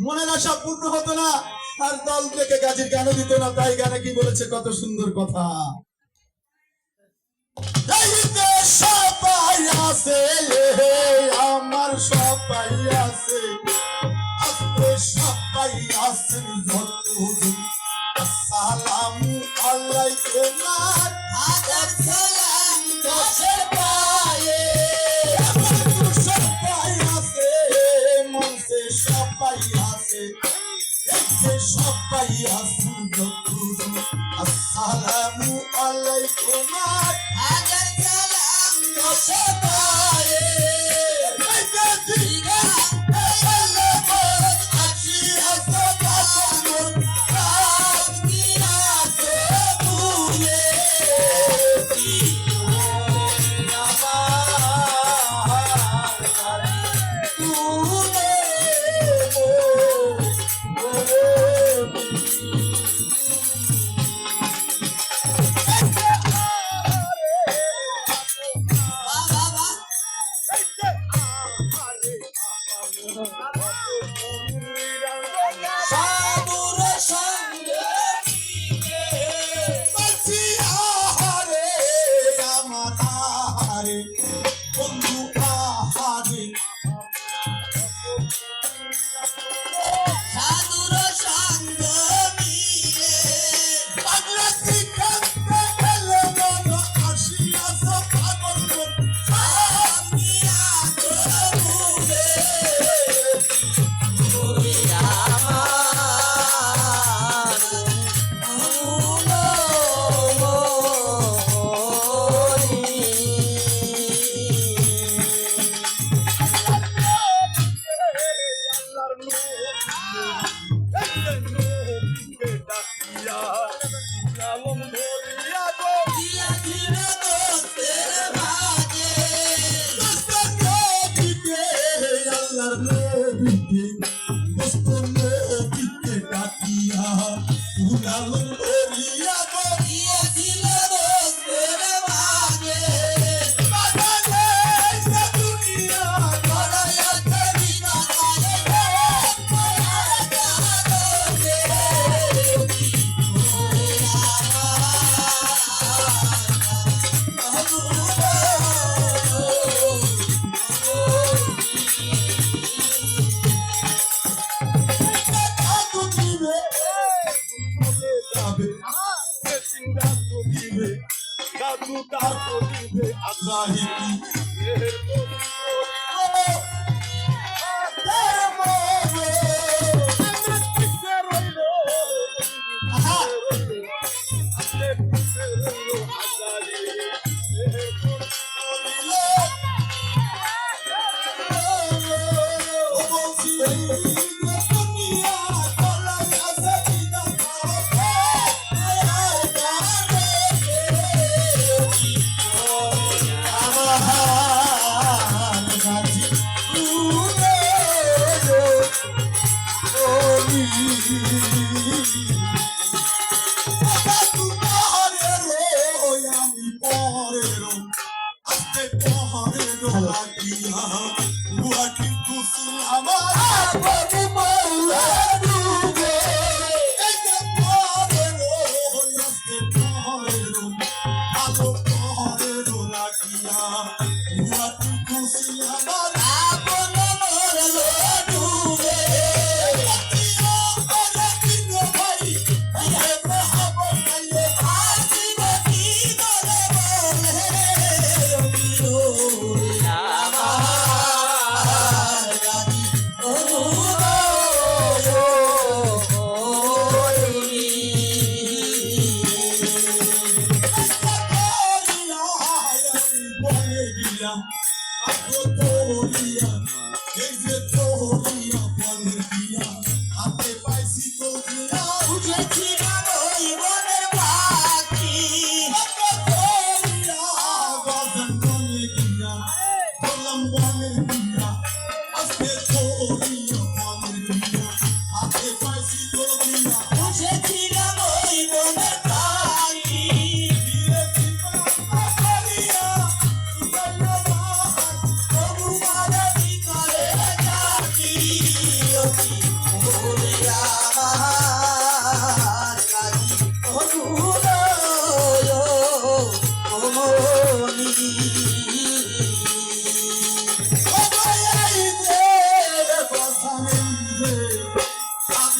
মনের আশা পূর্ণ হতো না, আর দল থেকে গাজীর গান দিত না। তাই গানে কি বলেছে, কত সুন্দর কথা। সবাই আছে আমার, সবাই আছে, সবাই আছেন যত। আসসালামু আলাইকুম, হাজার সালাম দশের পায়ে। সবাই আছে মনসে, সবাই আছে, সবাই আছেন যত। আসসালামু আলাইকুম, হাজার সালাম দশের পায়ে।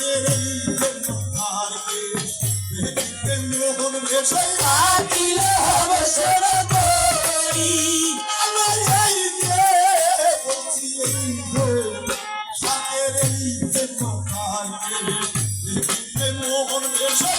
সাথের এই যে মাথার কেশ, দেখিতে মোহন বেশে থাকিলে হবে সেবা করি। আমার এই যে বলছি এই যে সাথের এই যে মাথার কেশ, দেখিতে মোহন বেশে